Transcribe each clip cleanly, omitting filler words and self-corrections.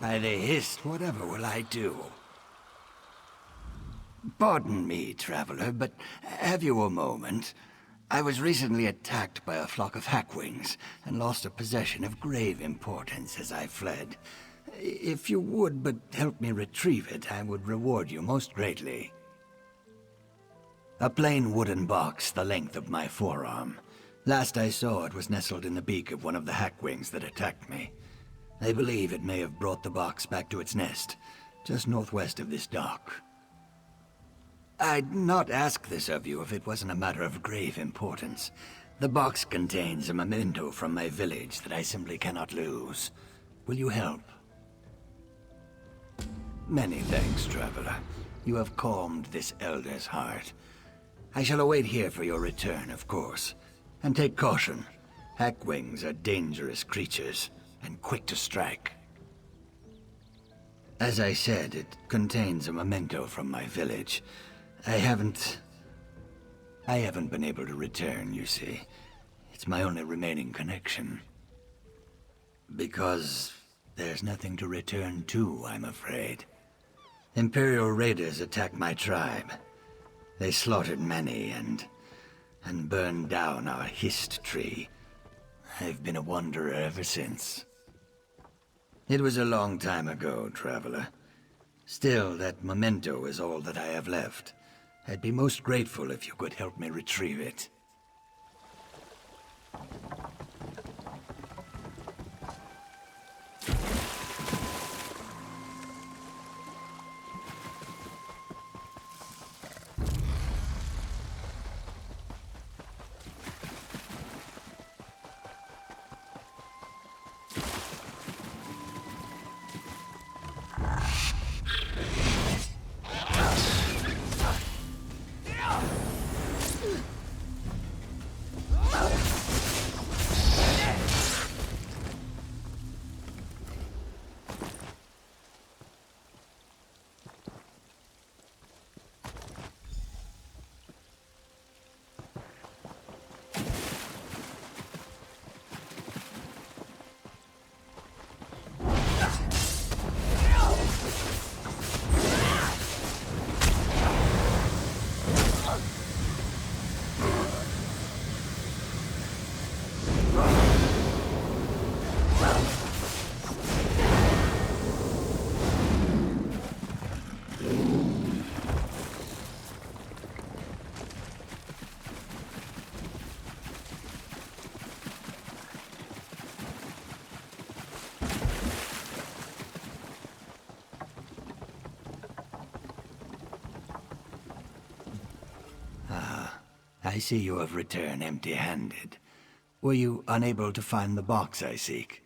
By the hist, whatever will I do? Pardon me, traveler, but have you a moment? I was recently attacked by a flock of hackwings and lost a possession of grave importance as I fled. If you would but help me retrieve it, I would reward you most greatly. A plain wooden box the length of my forearm. Last I saw, it was nestled in the beak of one of the hackwings that attacked me. I believe it may have brought the box back to its nest, just northwest of this dock. I'd not ask this of you if it wasn't a matter of grave importance. The box contains a memento from my village that I simply cannot lose. Will you help? Many thanks, traveler. You have calmed this elder's heart. I shall await here for your return, of course. And take caution. Hackwings are dangerous creatures, and quick to strike. As I said, it contains a memento from my village. I haven't been able to return, you see. It's my only remaining connection. Because there's nothing to return to, I'm afraid. Imperial raiders attacked my tribe. They slaughtered many and burned down our hist tree. I've been a wanderer ever since. It was a long time ago, traveler. Still, that memento is all that I have left. I'd be most grateful if you could help me retrieve it. I see you have returned empty-handed. Were you unable to find the box I seek?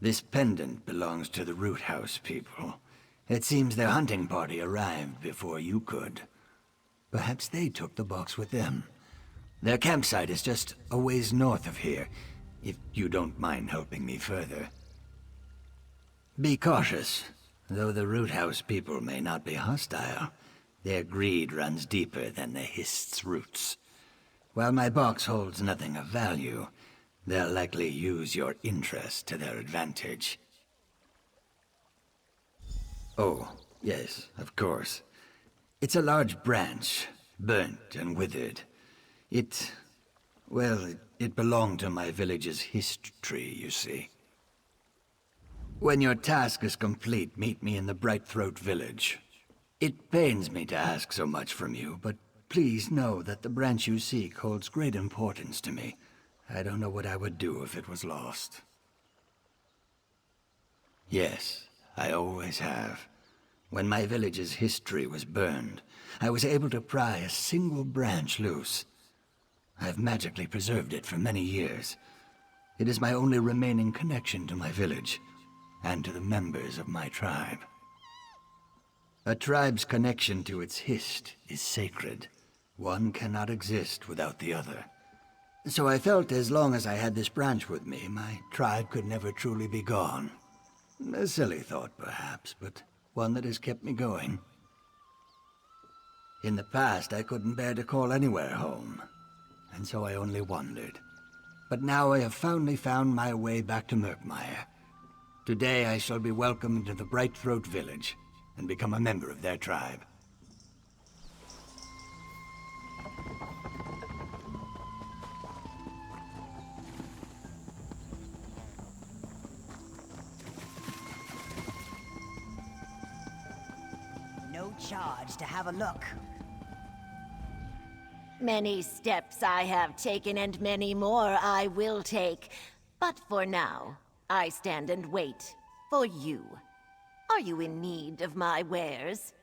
This pendant belongs to the Root House people. It seems their hunting party arrived before you could. Perhaps they took the box with them. Their campsite is just a ways north of here, if you don't mind helping me further. Be cautious. Though the Root House people may not be hostile, their greed runs deeper than the hist's roots. While my box holds nothing of value, they'll likely use your interest to their advantage. Oh, yes, of course. It's a large branch, burnt and withered. It belonged to my village's hist tree, you see. When your task is complete, meet me in the Brightthroat village. It pains me to ask so much from you, but please know that the branch you seek holds great importance to me. I don't know what I would do if it was lost. Yes, I always have. When my village's history was burned, I was able to pry a single branch loose. I've magically preserved it for many years. It is my only remaining connection to my village, and to the members of my tribe. A tribe's connection to its hist is sacred. One cannot exist without the other. So I felt as long as I had this branch with me, my tribe could never truly be gone. A silly thought, perhaps, but one that has kept me going. In the past, I couldn't bear to call anywhere home, and so I only wandered. But now I have finally found my way back to Murkmire. Today I shall be welcomed to the Bright Throat village, and become a member of their tribe. No charge to have a look. Many steps I have taken and many more I will take. But for now, I stand and wait for you. Are you in need of my wares?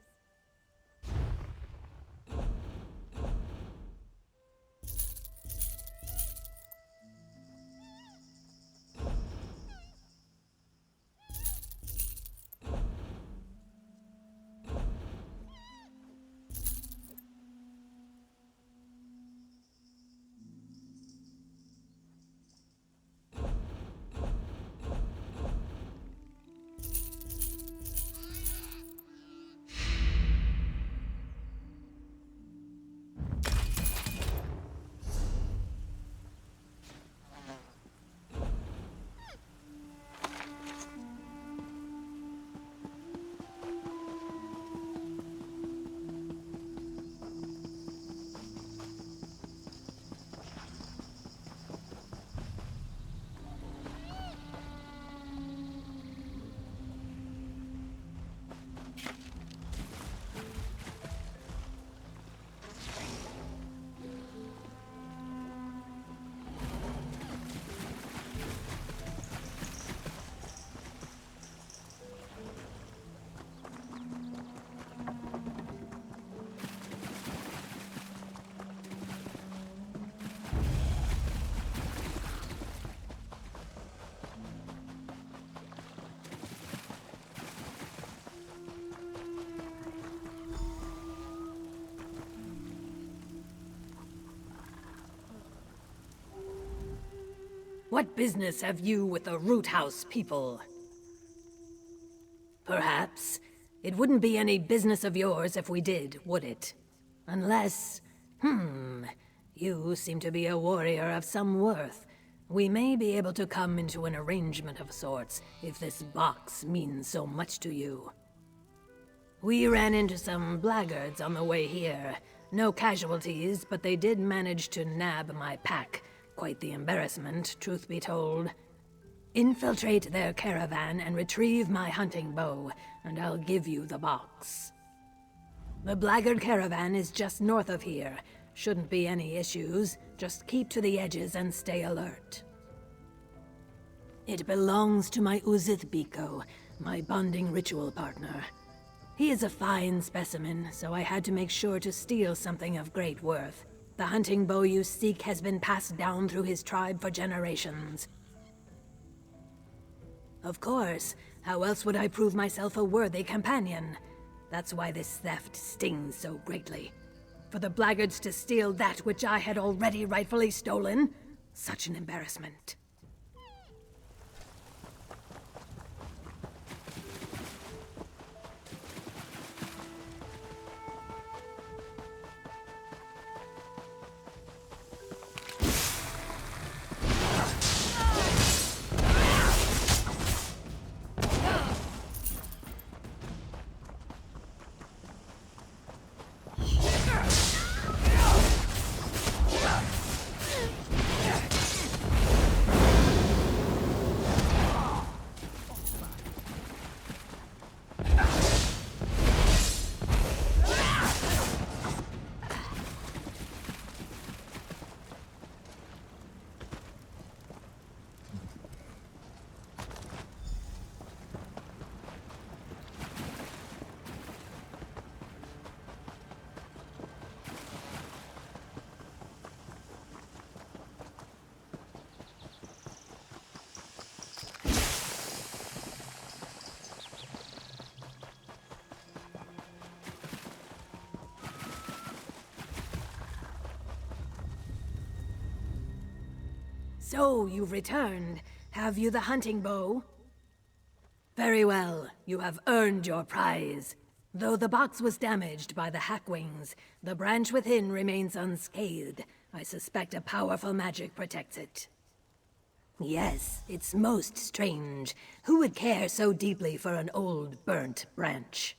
What business have you with the Root House people? Perhaps. It wouldn't be any business of yours if we did, would it? Unless... You seem to be a warrior of some worth. We may be able to come into an arrangement of sorts, if this box means so much to you. We ran into some blackguards on the way here. No casualties, but they did manage to nab my pack. Quite the embarrassment, truth be told. Infiltrate their caravan and retrieve my hunting bow, and I'll give you the box. The blackguard caravan is just north of here. Shouldn't be any issues. Just keep to the edges and stay alert. It belongs to my Uzith Biko, my bonding ritual partner. He is a fine specimen, so I had to make sure to steal something of great worth. The hunting bow you seek has been passed down through his tribe for generations. Of course, how else would I prove myself a worthy companion? That's why this theft stings so greatly. For the blackguards to steal that which I had already rightfully stolen? Such an embarrassment. So, you've returned. Have you the hunting bow? Very well. You have earned your prize. Though the box was damaged by the Hackwings, the branch within remains unscathed. I suspect a powerful magic protects it. Yes, it's most strange. Who would care so deeply for an old, burnt branch?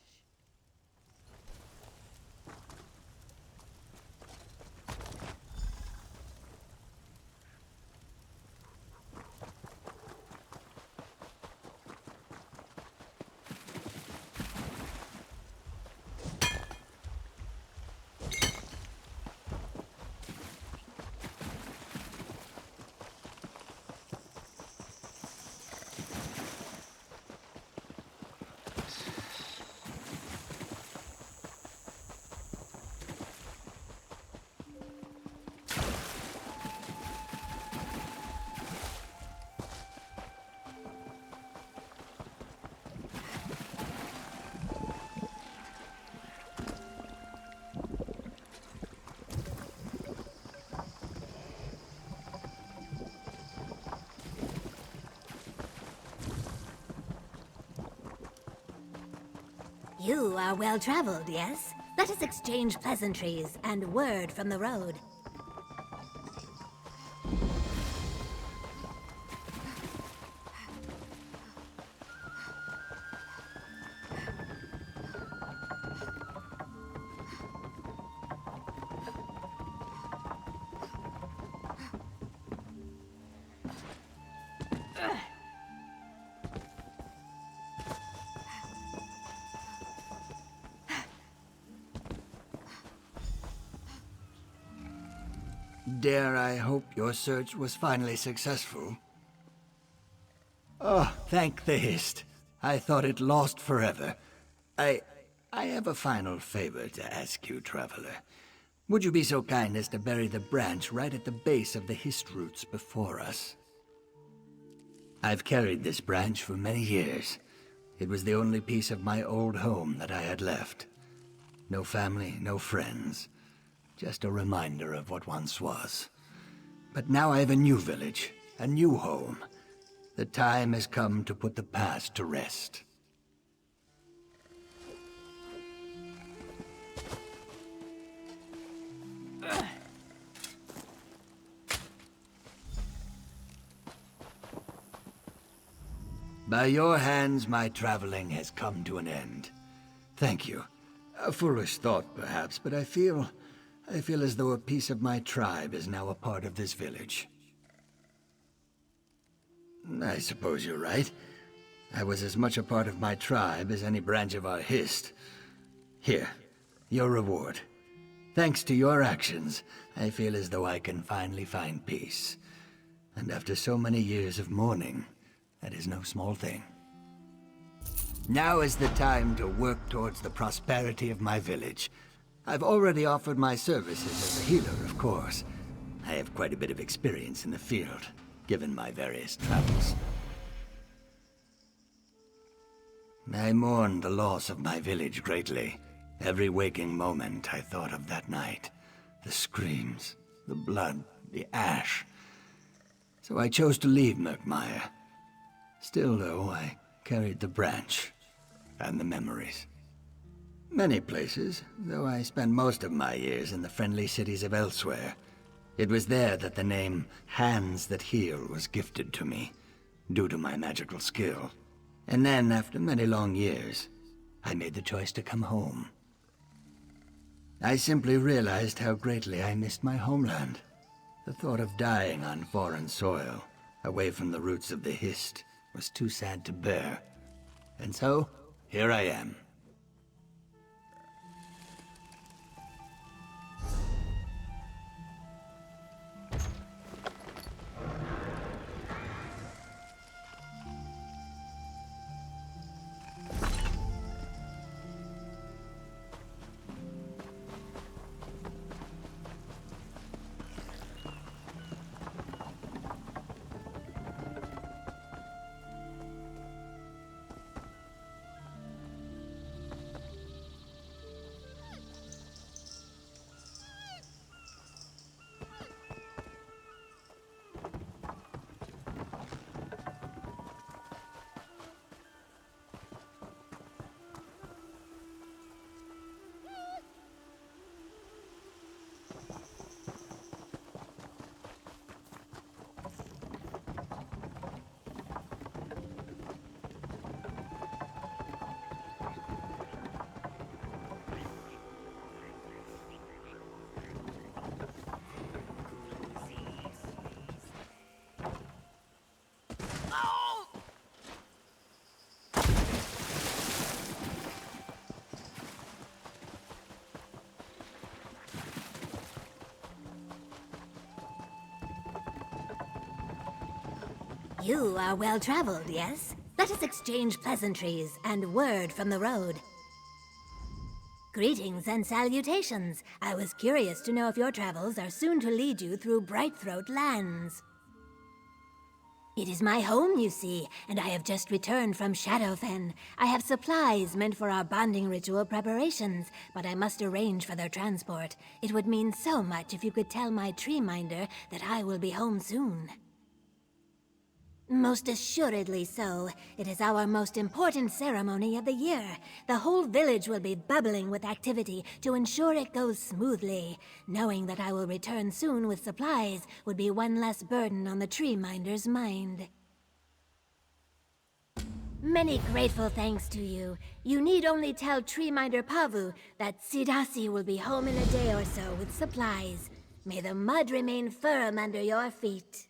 You are well-traveled, yes? Let us exchange pleasantries and word from the road. Dare I hope your search was finally successful? Oh, thank the Hist. I thought it lost forever. I have a final favor to ask you, traveler. Would you be so kind as to bury the branch right at the base of the Hist roots before us? I've carried this branch for many years. It was the only piece of my old home that I had left. No family, no friends. Just a reminder of what once was. But now I have a new village, a new home. The time has come to put the past to rest. By your hands, my traveling has come to an end. Thank you. A foolish thought, perhaps, but I feel as though a piece of my tribe is now a part of this village. I suppose you're right. I was as much a part of my tribe as any branch of our Hist. Here, your reward. Thanks to your actions, I feel as though I can finally find peace. And after so many years of mourning, that is no small thing. Now is the time to work towards the prosperity of my village. I've already offered my services as a healer, of course. I have quite a bit of experience in the field, given my various travels. I mourn the loss of my village greatly. Every waking moment I thought of that night. The screams, the blood, the ash. So I chose to leave Murkmire. Still, though, I carried the branch and the memories. Many places, though I spent most of my years in the friendly cities of elsewhere. It was there that the name Hands That Heal was gifted to me, due to my magical skill. And then, after many long years, I made the choice to come home. I simply realized how greatly I missed my homeland. The thought of dying on foreign soil, away from the roots of the Hist, was too sad to bear. And so, here I am. You are well-traveled, yes? Let us exchange pleasantries and word from the road. Greetings and salutations. I was curious to know if your travels are soon to lead you through Brightthroat lands. It is my home, you see, and I have just returned from Shadowfen. I have supplies meant for our bonding ritual preparations, but I must arrange for their transport. It would mean so much if you could tell my tree minder that I will be home soon. Most assuredly so. It is our most important ceremony of the year. The whole village will be bubbling with activity to ensure it goes smoothly. Knowing that I will return soon with supplies would be one less burden on the tree minder's mind. Many grateful thanks to you. You need only tell Tree Minder Pavu that Sidasi will be home in a day or so with supplies. May the mud remain firm under your feet.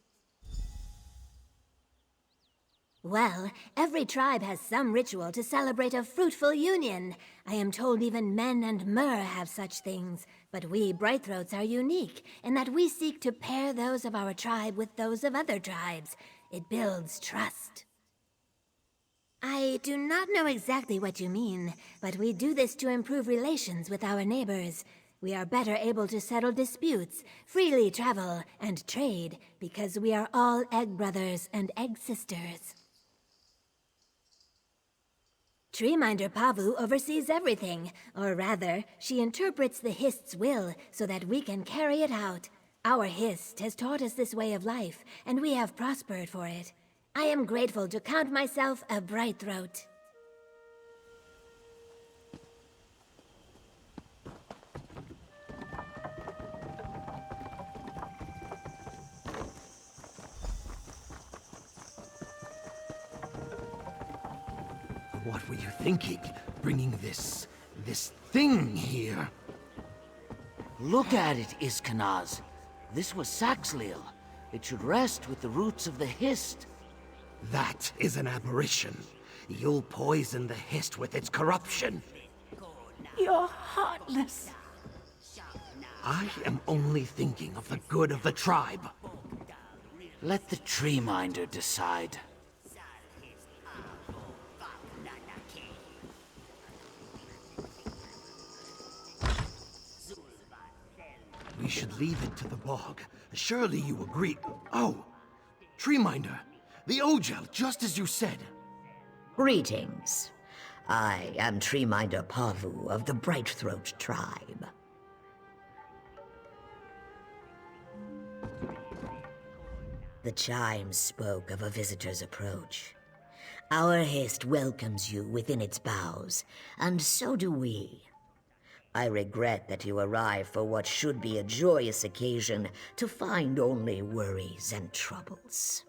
Well, every tribe has some ritual to celebrate a fruitful union. I am told even men and Mur have such things, but we Brightthroats are unique in that we seek to pair those of our tribe with those of other tribes. It builds trust. I do not know exactly what you mean, but we do this to improve relations with our neighbors. We are better able to settle disputes, freely travel, and trade, because we are all egg brothers and egg sisters. Treeminder Pavu oversees everything, or rather, she interprets the Hist's will so that we can carry it out. Our Hist has taught us this way of life, and we have prospered for it. I am grateful to count myself a Brightthroat. What were you thinking, bringing this thing here? Look at it, Iskanaz. This was Saxleel. It should rest with the roots of the Hist. That is an aberration. You'll poison the Hist with its corruption. You're heartless. I am only thinking of the good of the tribe. Let the Tree Minder decide. We should leave it to the bog. Surely you agree. Oh, Treeminder, the Ogel, just as you said. Greetings. I am Treeminder Pavu of the Brightthroat tribe. The chimes spoke of a visitor's approach. Our Hist welcomes you within its boughs, and so do we. I regret that you arrive for what should be a joyous occasion to find only worries and troubles.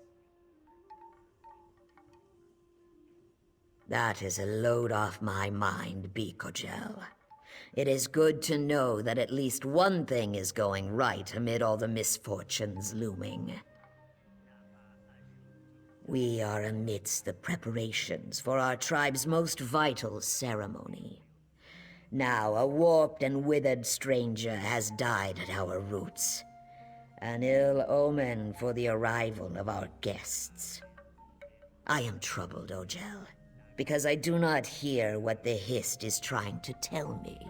That is a load off my mind, Bikojel. It is good to know that at least one thing is going right amid all the misfortunes looming. We are amidst the preparations for our tribe's most vital ceremony. Now, a warped and withered stranger has died at our roots. An ill omen for the arrival of our guests. I am troubled, Ogel, because I do not hear what the Hist is trying to tell me.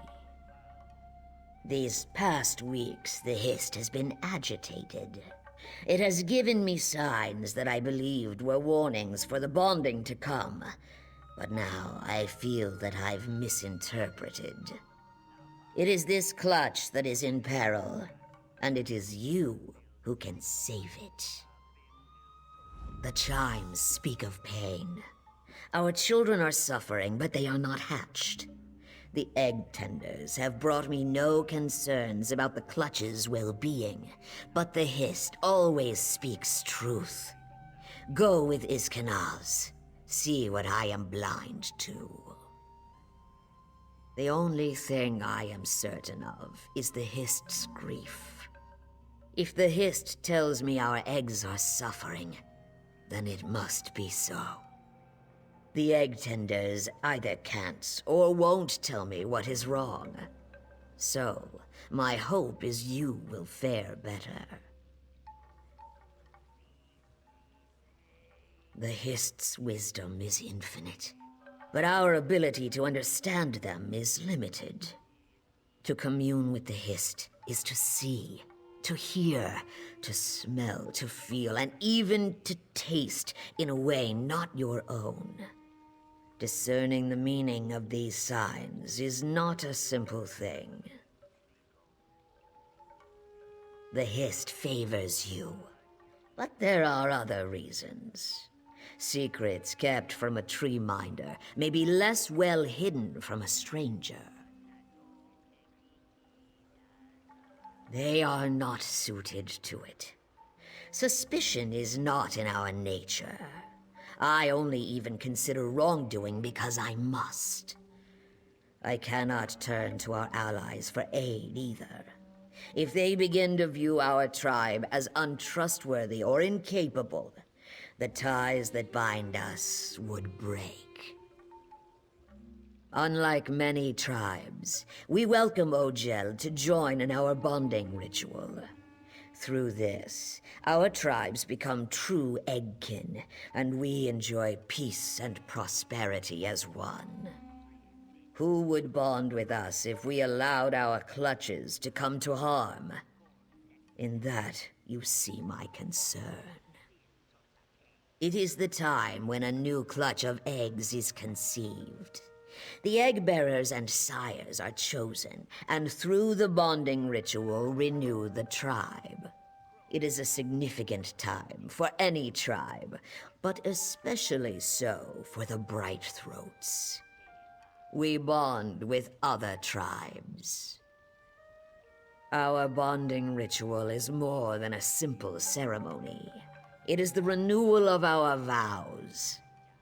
These past weeks, the Hist has been agitated. It has given me signs that I believed were warnings for the bonding to come. But now I feel that I've misinterpreted. It is this clutch that is in peril, and it is you who can save it. The chimes speak of pain. Our children are suffering, but they are not hatched. The egg tenders have brought me no concerns about the clutch's well-being, but the Hist always speaks truth. Go with Iskanaz. See what I am blind to. The only thing I am certain of is the Hist's grief. If the Hist tells me our eggs are suffering, then it must be so. The egg tenders either can't or won't tell me what is wrong. So, my hope is you will fare better. The Hist's wisdom is infinite, but our ability to understand them is limited. To commune with the Hist is to see, to hear, to smell, to feel, and even to taste in a way not your own. Discerning the meaning of these signs is not a simple thing. The Hist favors you, but there are other reasons. Secrets kept from a tree minder may be less well hidden from a stranger. They are not suited to it. Suspicion is not in our nature. I only even consider wrongdoing because I must. I cannot turn to our allies for aid either. If they begin to view our tribe as untrustworthy or incapable, the ties that bind us would break. Unlike many tribes, we welcome Ojel to join in our bonding ritual. Through this, our tribes become true eggkin, and we enjoy peace and prosperity as one. Who would bond with us if we allowed our clutches to come to harm? In that, you see my concern. It is the time when a new clutch of eggs is conceived. The egg bearers and sires are chosen, and through the bonding ritual renew the tribe. It is a significant time for any tribe, but especially so for the Bright Throats. We bond with other tribes. Our bonding ritual is more than a simple ceremony. It is the renewal of our vows.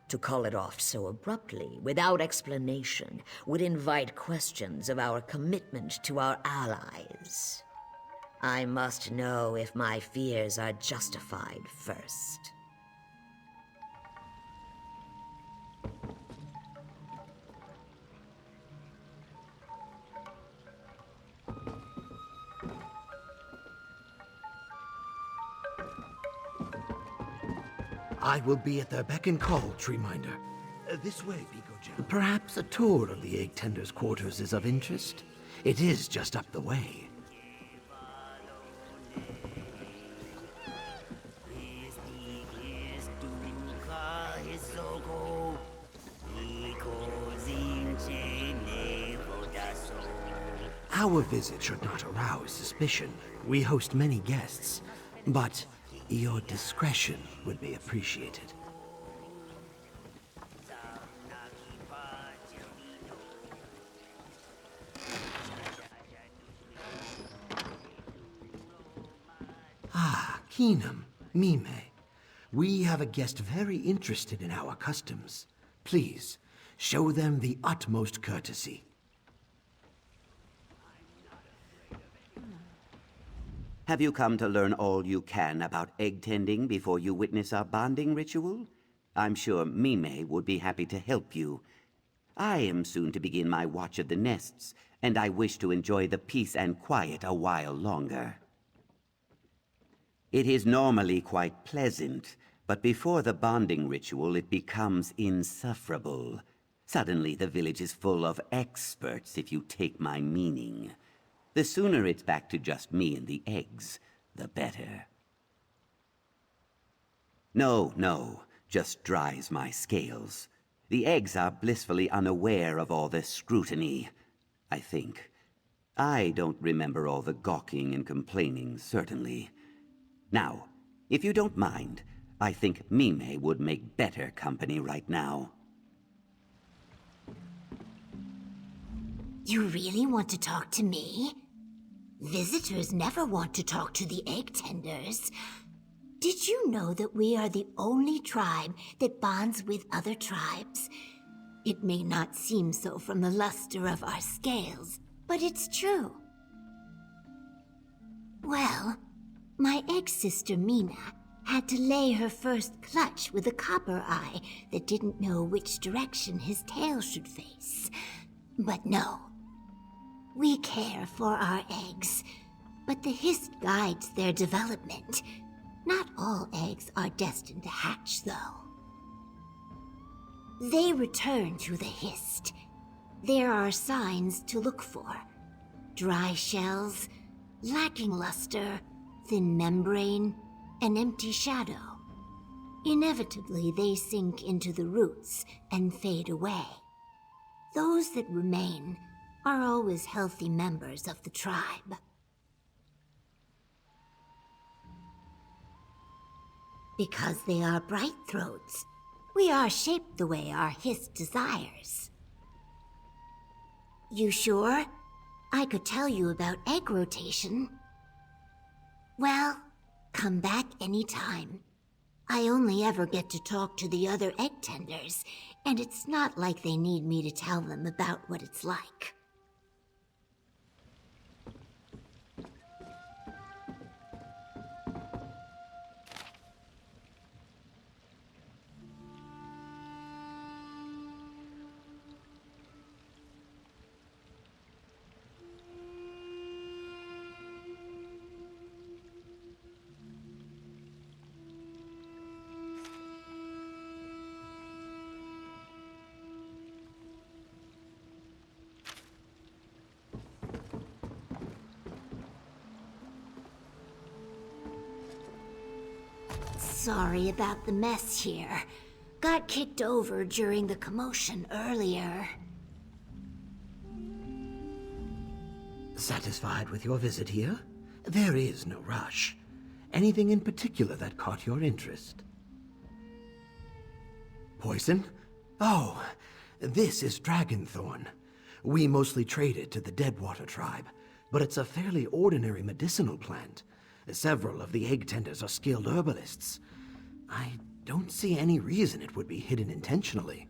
To call it off so abruptly, without explanation, would invite questions of our commitment to our allies. I must know if my fears are justified first. I will be at their beck and call, Treeminder. This way, Bigojel. Perhaps a tour of the Egg Tender's quarters is of interest. It is just up the way. Our visit should not arouse suspicion. We host many guests, but your discretion would be appreciated. Ah, Keenum, Mime. We have a guest very interested in our customs. Please, show them the utmost courtesy. Have you come to learn all you can about egg tending before you witness our bonding ritual? I'm sure Mime would be happy to help you. I am soon to begin my watch of the nests, and I wish to enjoy the peace and quiet a while longer. It is normally quite pleasant, but before the bonding ritual it becomes insufferable. Suddenly the village is full of experts, if you take my meaning. The sooner it's back to just me and the eggs, the better. No, just dries my scales. The eggs are blissfully unaware of all this scrutiny, I think. I don't remember all the gawking and complaining, certainly. Now, if you don't mind, I think Mime would make better company right now. You really want to talk to me? Visitors never want to talk to the Egg Tenders. Did you know that we are the only tribe that bonds with other tribes? It may not seem so from the luster of our scales, but it's true. Well, my egg sister Mina had to lay her first clutch with a copper eye that didn't know which direction his tail should face. But no. We care for our eggs, but the Hist guides their development. Not all eggs are destined to hatch, though. They return to the Hist. There are signs to look for. Dry shells, lacking luster, thin membrane, an empty shadow. Inevitably, they sink into the roots and fade away. Those that remain are always healthy members of the tribe. Because they are bright throats, we are shaped the way our Hist desires. You sure? I could tell you about egg rotation. Well, come back anytime. I only ever get to talk to the other egg tenders, and it's not like they need me to tell them about what it's like. Sorry about the mess here. Got kicked over during the commotion earlier. Satisfied with your visit here? There is no rush. Anything in particular that caught your interest? Poison? Oh, this is Dragonthorn. We mostly trade it to the Deadwater tribe, but it's a fairly ordinary medicinal plant. Several of the egg tenders are skilled herbalists. I don't see any reason it would be hidden intentionally.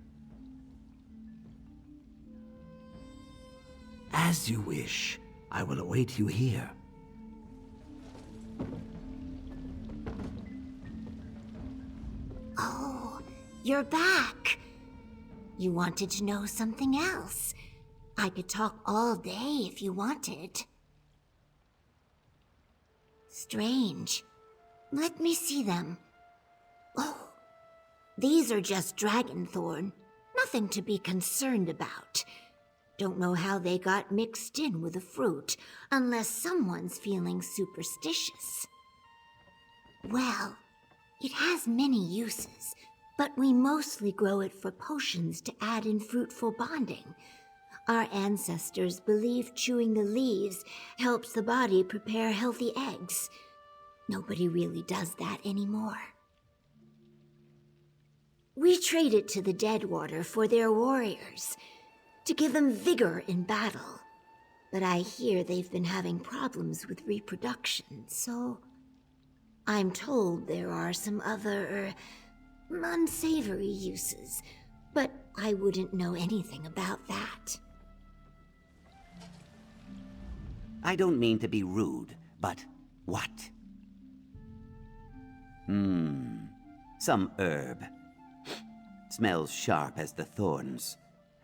As you wish. I will await you here. Oh, you're back. You wanted to know something else. I could talk all day if you wanted. Strange. Let me see them. Oh, these are just Dragonthorn. Nothing to be concerned about. Don't know how they got mixed in with the fruit, unless someone's feeling superstitious. Well, it has many uses, but we mostly grow it for potions to add in fruitful bonding. Our ancestors believed chewing the leaves helps the body prepare healthy eggs. Nobody really does that anymore. We trade it to the Deadwater for their warriors, to give them vigor in battle. But I hear they've been having problems with reproduction, so I'm told there are some other, unsavory uses, but I wouldn't know anything about that. I don't mean to be rude, but what? Some herb. Smells sharp as the thorns.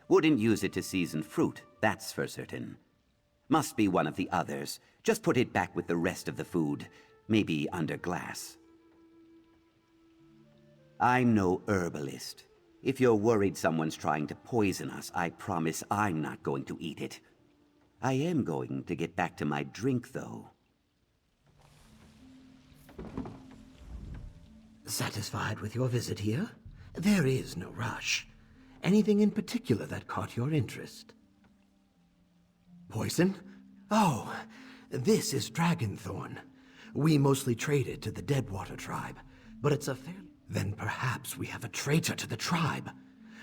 Wouldn't use it to season fruit, that's for certain. Must be one of the others. Just put it back with the rest of the food. Maybe under glass. I'm no herbalist. If you're worried someone's trying to poison us, I promise I'm not going to eat it. I am going to get back to my drink, though. Satisfied with your visit here? There is no rush. Anything in particular that caught your interest? Poison? Oh, this is Dragonthorn. We mostly trade it to the Deadwater tribe, but it's a fair... Then perhaps we have a traitor to the tribe.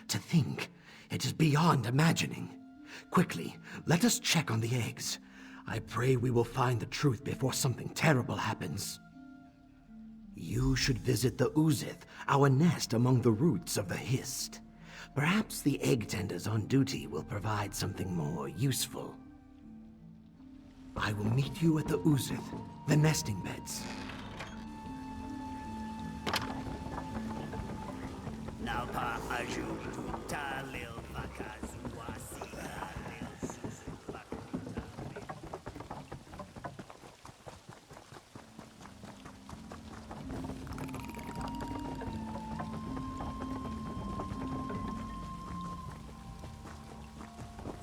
To think, it is beyond imagining. Quickly, let us check on the eggs. I pray we will find the truth before something terrible happens. You should visit the Uzith, our nest among the roots of the Hist. Perhaps the egg tenders on duty will provide something more useful. I will meet you at the Uzith, the nesting beds.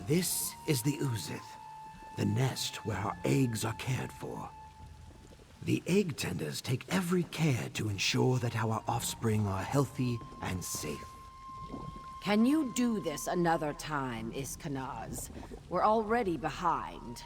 This is the Uzith, the nest where our eggs are cared for. The egg tenders take every care to ensure that our offspring are healthy and safe. Can you do this another time, Iskanaz? We're already behind.